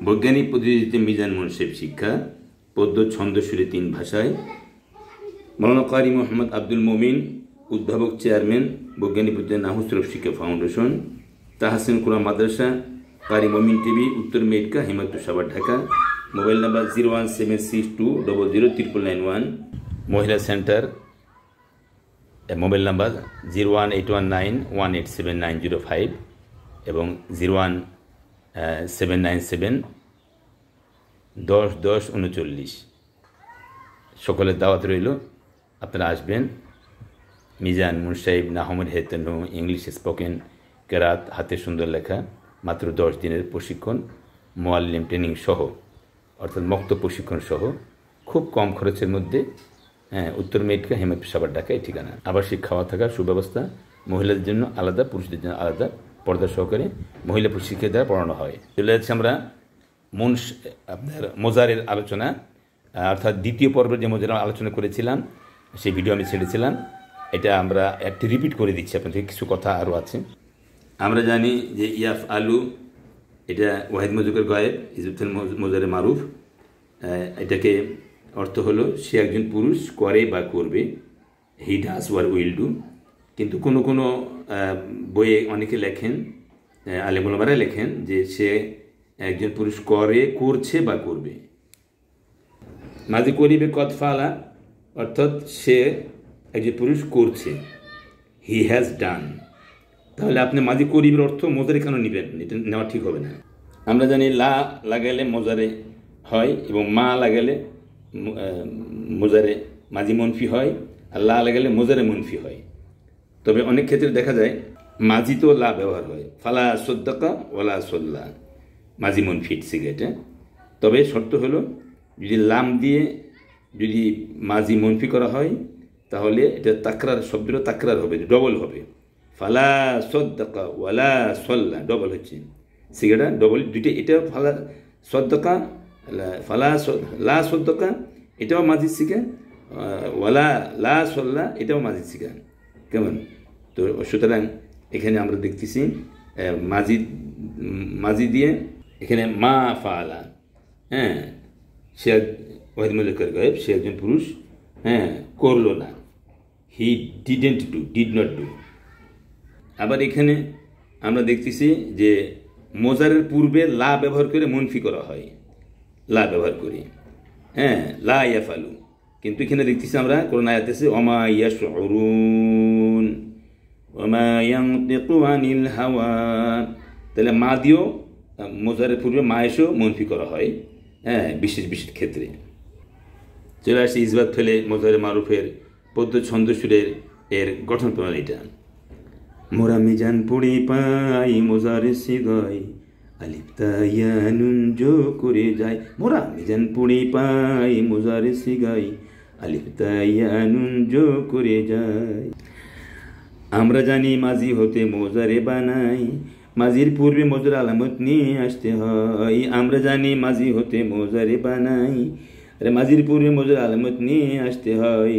বৈজ্ঞানিক পদ্ধতিতে মিজান মুনসিফ শিক্ষা পদ্য ছন্দ সুরে 3 ভাষায়। মাওলানা কারি মোহাম্মদ আব্দুল মোমিন, উদ্ভাবক চেয়ারম্যান, বৈজ্ঞানিক পদ্ধতিতে নাহুসরফ শিক্ষা ফাউন্ডেশন, তাহসিন কুরআন মাদ্রাসা, কারি মোমিন টিভি, উত্তর মেডকা, হিমায়তুর সাভার, ঢাকা। Mobile number 01762000991। মহিলা সেন্টার, মোবাইল নাম্বার 01819187905 এবং 01797101039। সকলের দাওয়াত রইল, আপনারা আসবেন। মিজান মুনসাইব নাহমুদ হেতনু ইংলিশ স্পোকেন কেরাত, হাতে সুন্দর লেখা, মাত্র 10 দিনের প্রশিক্ষণ, মোয়াল্লিম ট্রেনিং সহ, অর্থাৎ মক্ত প্রশিক্ষণ সহ, খুব কম খরচের মধ্যে। উত্তর মেডকা, হিমায়তুর সাভার, ঢাকা এই ঠিকানা। আবাসিক খাওয়া থাকার সুব্যবস্থা, মহিলাদের জন্য আলাদা, পুরুষদের জন্য আলাদা, পর্দা সহকারে মহিলা প্রশিক্ষকের দ্বারা পড়ানো হয়। চলে যাচ্ছে আমরা আপনার মোজারের আলোচনা, অর্থাৎ দ্বিতীয় পর্বের যে মোজারের আলোচনা করেছিলাম সেই ভিডিও আমি ছেড়েছিলাম। এটা আমরা একটু রিপিট করে দিচ্ছি, আপনাদের কিছু কথা আরও আছে। আমরা জানি যে ইয়াফ আলু, এটা ওয়াহিদ মজুকের গায়েব, ইজুফেল মোজারে মারুফ। এটাকে অর্থ হলো সে একজন পুরুষ করে বা করবে, he does or will do. কিন্তু কোনো কোনো বইয়ে অনেকে লেখেন, আলেম ওলামারা লেখেন যে সে একজন পুরুষ করে, করছে বা করবে। মাজি করিবে কদ ফালা, অর্থাৎ সে একজন পুরুষ করছে, হি হ্যাজ ডান। তাহলে আপনি মাজি করিবের অর্থ মোজারে কেন নেবেন? এটা নেওয়া ঠিক হবে না। আমরা জানি লা লাগালে মোজারে হয় এবং মা লাগালে মোজারে মাজি মনফি হয়, আর লা লাগালে মোজারে মনফি হয়। তবে অনেক ক্ষেত্রে দেখা যায় মাজি তো লা ব্যবহার হয়, ফালা সদ্দাকা ওলা সল্লা, মাজি মনফি সিগারেটে। তবে শর্ত হলো যদি লাম দিয়ে যদি মাজি মনফি করা হয় তাহলে এটা তাকরার, শব্দটা তাকরার হবে, ডবল হবে। ফালা সদ্দাকা ওয়ালা সল্লা, ডবল হচ্ছে সিগারেট, ডবল দুইটা। এটাও ফালা সদ্দাকা, ফালা লা সদ্দাকা, এটাও মাজির শিখা, ওয়ালা লা সল্লা, এটাও মাজির শিখা। কেমন? তো সুতরাং এখানে আমরা দেখতেছি মাজি দিয়ে এখানে মা ফালা, সে ওয়াহিদ মজুকের গায়েব, সে একজন পুরুষ, করলো না, he didn't do, did not do. আবার এখানে আমরা দেখতেছি যে মোজারের পূর্বে লা ব্যবহার করে মনফি করা হয়, লা ব্যবহার করি, লা ইয়াফালু। কিন্তু এখানে দেখতেছি আমরা কোন আয়াতে আছে ওমা ইয়াশউরুন ওমা ইয়ানতিকু আনিল হাওয়া। তাহলে মা দিয়েও মোজারের পূর্বে মা এসেও মনফি করা হয়, বিশেষ বিশেষ ক্ষেত্রে। চলে আসে ইসবাত ফেলে মোজারে মারুফের পদ্য ছন্দ সুরের এর গঠন প্রণালীটা। মোরা মিজান পড়ে পাই মোজারে সিগাই, আলিফতা ইয়া নুন জো করে যায়। মোরা মিজান পড়ে পাই মোজারে সিগাই, আলিফতা ইয়া নুন জো করে যায়। আমরা জানি মাজি হতে মোজারে বানাই, মাজির পূর্বে মোজার আলামত নিয়ে আসতে হয়। আমরা জানি মাজি হতে মোজারে বানাই, আরে মাজির পূর্বে মোজার আলামত নিয়ে আসতে হয়।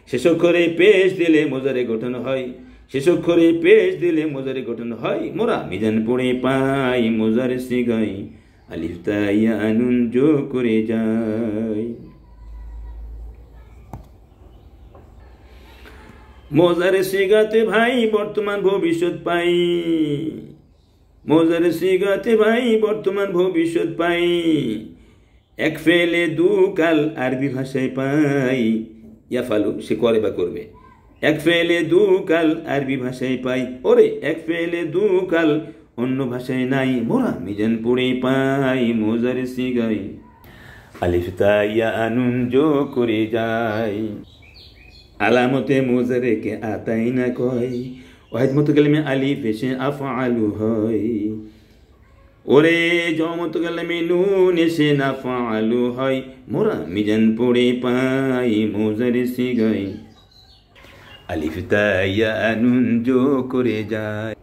শেষ অক্ষরে পেশ দিলে মোজারে গঠন হয়, শেষ অক্ষরে পেশ দিলে মোজারে গঠন হয়। মোরা মিজান পড়ে পাই মোজারে সিগাই, আলিফতা ইয়া নুন জো করে যায়। মোজারে সিগাতে ভাই বর্তমান ভবিষ্যৎ পাই, মোজারে সিগাতে ভাই বর্তমান ভবিষ্যৎ পাই। এক ফেলে দু কাল আরবি ভাষায় পাই, ইয়াফালু সে করে বা করবে। এক ফেলে দু কাল আরবি ভাষায় পাই, ওরে এক ফেলে দু কাল অন্য ভাষায় নাই। মোরা মিজান পড়ে পাই মোজারে সিগাই, আলিফতা ইয়া নুন জো করে যায়। আলামতে মোজারে কে আতাই না কয়, ওয়াহিদ মতো কালিমে আলিফ এসে আফআলু হয়। ওরে জমত কালিমে নুন এসে নাফআলু হয়। মোরা মিজান পড়ে পাই মোজারে সিগাই, আলিফতা ইয়া নুন জো করে যায়।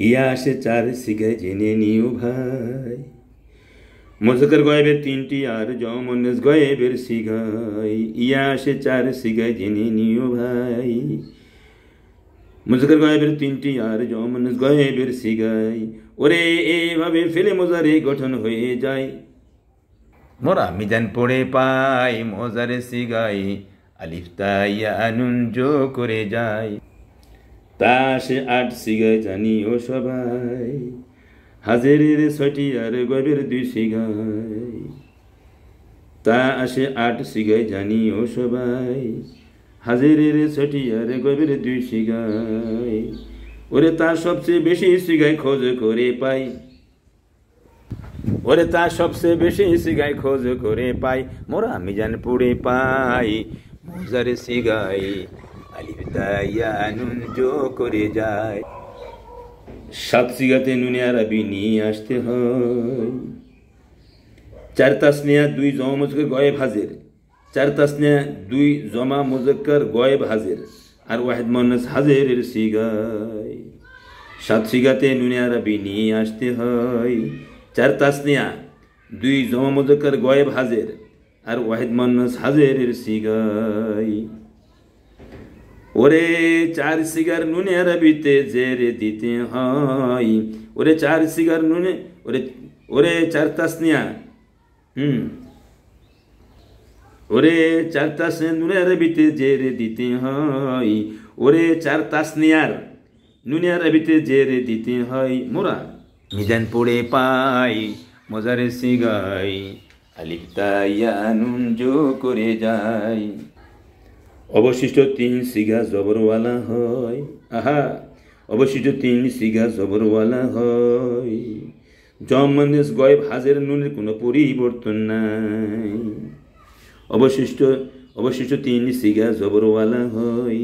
ইয়া আসে 4 সিগায় জেনে নিও ভাই, মোজাক্কার গায়েবের 3টি আর জমনেস গায়েবের সিগাই। ইয়া আসে 4 সিগায় জেনে নিও ভাই, মোজাক্কার গায়েবের 3টি আর জমনেস গায়েবের সিগাই। ওরে এইভাবে ফেলে মোজারে গঠন হয়ে যায়। মোরা মিজান পড়ে পাই মোজারে সিগাই আলিফ তা ইয়া নুন জো করে যায়। তা সে 8 সিগায় জানিও সবাই, হাজেরের 6টি আর গয়েবের 2 সিগাই। তা আসে 8 সিগায় জানিও সবাই, হাজেরের 6টি আর গয়েবের 2 সিগাই। ওরে তা সবচেয়ে বেশি সিগায় খোঁজ করে পাই, ওরে তা সবচেয়ে বেশি সিগায় খোঁজ করে পাই। মোরা মিজান পড়ে পাই মোজারে সিগাই আলিফ তা ইয়া নুন জো করে যায়। 7 সিগাতে নুনে আরবি নিয়ে আসতে হয়, 4 তাসনিয়া 2 জমা মুজাক্কার গয়েব হাজির, 4 তাসনিয়া 2 জমা মুজাক্কার গয়েব হাজির আর ওয়াহিদ মুন্নাস হাজিরের সিগায়। 7 সিগাতে নুনে আরবি নিয়ে আসতে হয়, 4 তাসনিয়া 2 জমা মুজাক্কার গয়েব হাজির আর ওয়াহিদ মুন্নাস হাজিরের সিগায়। ওরে 4 সিগার নুনে আরবিতে জেরে দিতে হয়, ওরে 4 সিগার নুনে ওরে 4 তাসনিয়া ওরে 4 তাসনিয়া নুনে আরবিতে জেরে দিতে হয়, ওরে 4 তাসনিয়ার নুনে আরবিতে জেরে দিতে হয়। মোরা মিজান পড়ে পাই মোজারে সিগাই আলিফ তা ইয়া নুন জো করে যায়। অবশিষ্ট 3 সিগা জবরওয়ালা হয়, আহা অবশিষ্ট 3 সিগা জবরওয়ালা হয়। জমনেস গয়েব হাজের নুনের কোনো পরিবর্তন নাই। অবশিষ্ট 3 সিগা জবরওয়ালা হয়,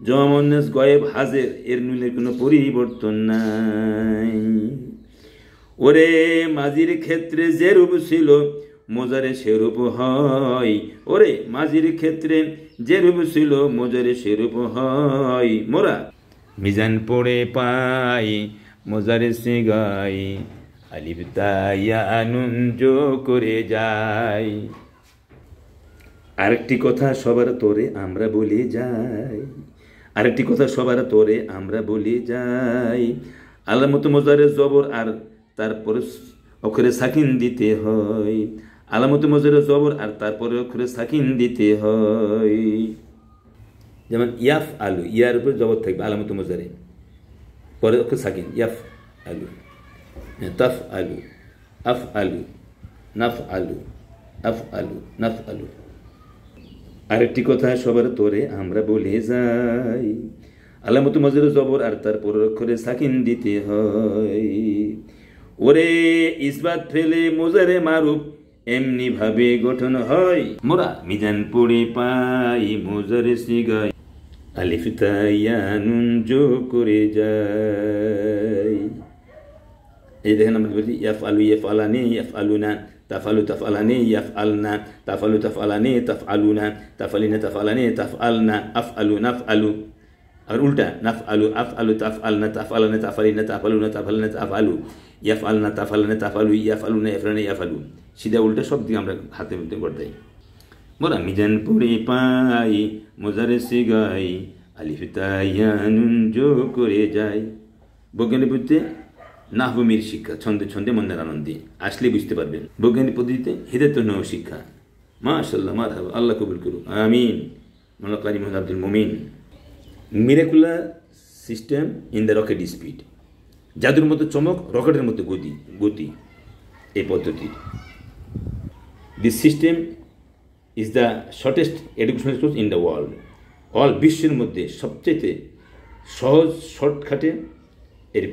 জমনেস গয়েব হাজের এর নুনের কোনো পরিবর্তন নাই। ওরে মাজির ক্ষেত্রে যে রূপ ছিল মোজারে সেরূপ হয়, ওরে মাজির ক্ষেত্রে যে রূপ ছিল মোজারে সেরূপ হয়। মোরা মিজান পড়ে পাই মোজারে সিগাই আলিফ তা ইয়া নুন জো করে যায়। আরেকটি কথা সবার তোরে আমরা বলে যাই, আরেকটি কথা সবার তোরে আমরা বলে যাই। আলামত মোজারে জবর আর তারপরে অক্ষরে সাকিন দিতে হয়, আলামত মোজারে জবর আর তারপরে অক্ষরে সাকিন দিতে হয়। যেমন ইয়াফ আলু, ইয়ার উপরে জবর থাকবে আলামত মোজারে, পরে অক্ষর সাকিন ইয়াফ আলু, তাফ আলু, আফ আলু, নাফ আলু, আফ আলু, নাফ আলু। আরেকটি কথা সবার তোরে আমরা বলে যাই, আলামত মোজারে জবর আর তারপরে অক্ষরে সাকিন দিতে হয়। ওরে ইসবাত ফেলে মোজারে মারুফ এমনি ভাবে গঠন হয়। মোরা মিজান পড়ে পাই মোজারে সিগাই আলিফ তা ইয়া নুন জো করে যায়। এই দেখেন আমরা বলি ইয়াফ আলু ইয়াফ আলানি ইয়াফ আলুনা, তাফালু তাফআলানি ইয়াফআলনা, তাফালু তাফআলানি তাফআলুনা, তাফালিনা তাফআলানি তাফআলনা, আফআলু নাফআলু। আর উল্টা নাফআলু আফআলু তাফআলনা তাফআলানা তাফালিনা তাফআলুনা তাফআলনা তাফআলু, ইয়াফআলনা তাফআলানা তাফআলু, ইয়াফআলুনা ইয়াফআলুনা ইয়াফআলু। সিধা উল্টা সব দিকে আমরা হাতে মধ্যে করতাই। মোরা মিজান পড়ে পাই মোজারে সিগাই আলিফ তা ইয়া নুন জো করে যায়। বৈজ্ঞানিক পদ্ধতিতে নাহভূমির শিক্ষা, ছন্দে ছন্দে মনের আনন্দে আসলে বুঝতে পারবেন। বৈজ্ঞানিক পদ্ধতিতে হিদায়াতুন শিক্ষা। মাশাআল্লাহ, মারহাবা, আল্লাহ কবুল করুন, আমিন। মাওলানা কারি Muhammad Abdul Momin. Miraculous system in the rocket speed, জাদুর মতো চমক রকেটের মতো গতি এই পদ্ধতি। This system is the shortest educational course in the world. All বিশ্বের মধ্যে সবচেয়ে সহজ শর্টকাটে এর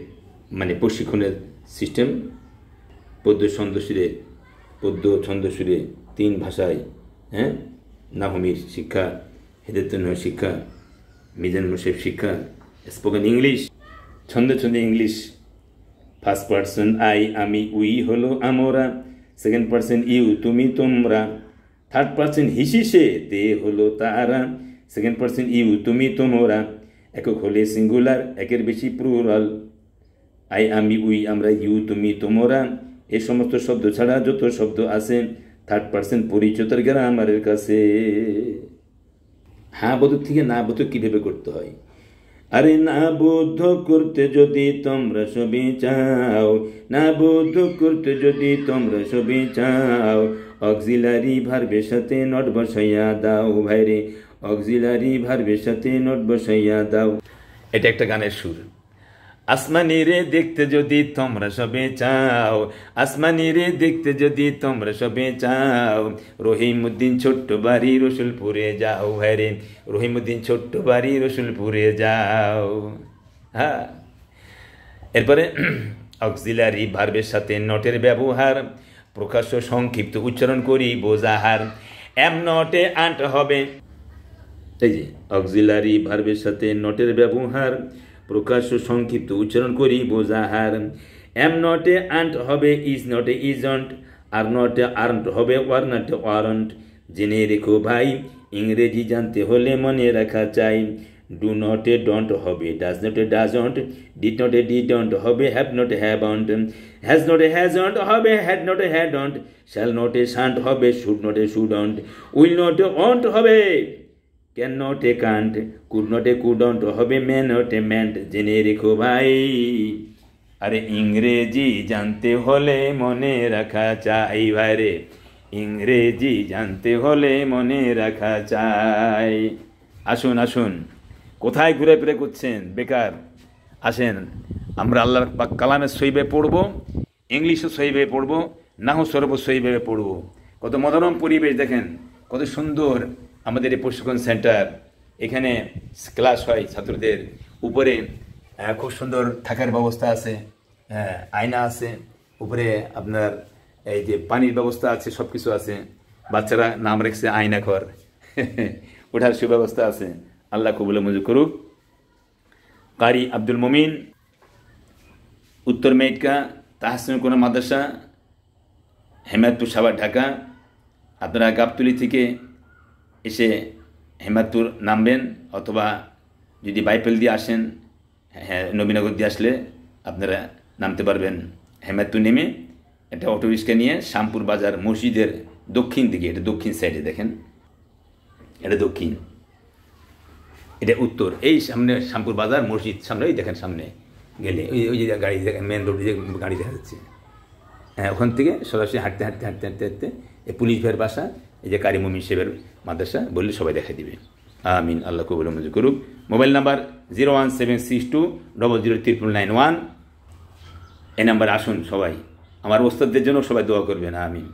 মানে প্রশিক্ষণের সিস্টেম। পদ্য ছন্দ সুরে 3 ভাষায়, হ্যাঁ, নাহমির শিক্ষা, হিদায়াতুন শিক্ষা, মিজান মুশাইফ শিক্ষা, স্পোকেন ইংলিশ, ছন্দে ইংলিশ। ফার্স্ট পারসন আই আমি, উই হলো আমরা, সেকেন্ড পারসন ইউ তুমি তোমরা, থার্ড পারসন হিসি সে তে হলো তারা, সেকেন্ড পারসন ইউ তুমি তোমরা, একক হলে সিঙ্গুলার, একের বেশি প্লুরাল। আই আমি, উই আমরা, ইউ তুমি তোমরা, এই সমস্ত শব্দ ছাড়া যত শব্দ আছে থার্ড পারসন পরিচয়তার গ্রামারের কাছে। হ্যাঁ বোধক থেকে না বোধক কীভাবে করতে হয়, আরে না বুদ্ধ করতে যদি তোমরা সবই চাও, না বুদ্ধ করতে যদি তোমরা সবই চাও, অক্সিলারি ভার্বের সাথে নট বসাইয়া দাও ভাইরে, অক্সিলারি ভার্বের সাথে নট বসাইয়া দাও। এটা একটা গানের সুর। আসমানি রে দেখতে যদি তোমরা সবে চাও, আসমানি রে দেখতে যদি তোমরা সবে চাও, রহিমউদ্দিন ছোট্ট বাড়ি রসুলপুরে যাও ভাইরে, রহিমউদ্দিন ছোট্ট বাড়ি রসুলপুরে যাও। হ্যাঁ, এরপরে অক্সিলারি ভার্বের সাথে নটের ব্যবহার, প্রকাশ্য সংক্ষিপ্ত উচ্চারণ করি বোঝাহার। এম নটে আন্ট হবে, এই যে অক্সিলারি ভার্বের সাথে নটের ব্যবহার, প্রকাশ্য সংক্ষিপ্ত উচ্চারণ করি বোঝাহার। এম নটে আন্ট হবে ইজ নটে ইজন্ট, আর নটে আর্নট হবে ওয়ার নটে ওয়ারন্ট। জেনে রেখো ভাই, ইংরেজি জানতে হলে মনে রাখা চাই। ডু নটে ডন্ট হবে ডাজ নটে ডাজন্ট, ডিড নটে ডিডন্ট হবে হ্যাভ নটে হ্যাভন্ট, হ্যাজ নটে হ্যাজন্ট হবে হ্যাড নটে হ্যাডন্ট, শ্যাল নটে শান্ট হবে শুড নটে শুডন্ট, উইল নটে ওন্ট হবে ক্যান নটে কান্ট, কুড নটে কুডন্ট হবে মে নটে ম্যান্ট। জেনে রেখো ভাই, আরে ইংরেজি জানতে হলে মনে রাখা চাই ভাইরে, ইংরেজি জানতে হলে মনে রাখা চাই। আসুন আসুন, কোথায় ঘুরে ফিরে করছেন বেকার, আসেন আমরা আল্লাহর পাক কালামের সহিবে পড়বো, ইংলিশও সহিবে পড়বো, নাহু সর্ব সহিবে পড়বো। কত মনোরম পরিবেশ দেখেন, কত সুন্দর আমাদের এই প্রশিক্ষণ সেন্টার। এখানে ক্লাস হয় ছাত্রদের, উপরে খুব সুন্দর থাকার ব্যবস্থা আছে, আয়না আছে, উপরে আপনার এই যে পানির ব্যবস্থা আছে, সব কিছু আছে। বাচ্চারা নাম রেখেছে আয়না ঘর, ওঠার সুব্যবস্থা আছে। আল্লাহ কবুল মঞ্জুর করুক। কারি আব্দুল মুমিন, উত্তর মেটকা তাহসিন কোনা মাদ্রাসা, হেমায়তপুর সাভার, ঢাকা। আপনারা গাবতলী থেকে এসে হেমায়তপুর নামবেন, অথবা যদি বাইপেল দিয়ে আসেন, হ্যাঁ নবীনগর দিয়ে আসলে আপনারা নামতে পারবেন। হেমায়তপুর নেমে একটা অটো রিক্সা নিয়ে শ্যামপুর বাজার মসজিদের দক্ষিণ দিকে, এটা দক্ষিণ সাইডে দেখেন, এটা দক্ষিণ, এটা উত্তর। এই সামনে শ্যামপুর বাজার মসজিদ সামনে, ওই দেখেন সামনে গেলে ওই যে গাড়ি মেন রোড যে গাড়ি দেখা যাচ্ছে, হ্যাঁ ওখান থেকে সরাসরি হাঁটতে হাঁটতে হাঁটতে হাঁটতে হাঁটতে এই পুলিশ ভাইয়ের বাসা, এই যে কারি মুমিন সাহেবের মাদ্রাসা বললে সবাই দেখা দিবে। আমিন, আল্লাহ কবুল মঞ্জুর করুক। মোবাইল নাম্বার 01762000991, এই নাম্বারে আসুন সবাই। আমার ওস্তাদদের জন্য সবাই দোয়া করবেন। আমিন।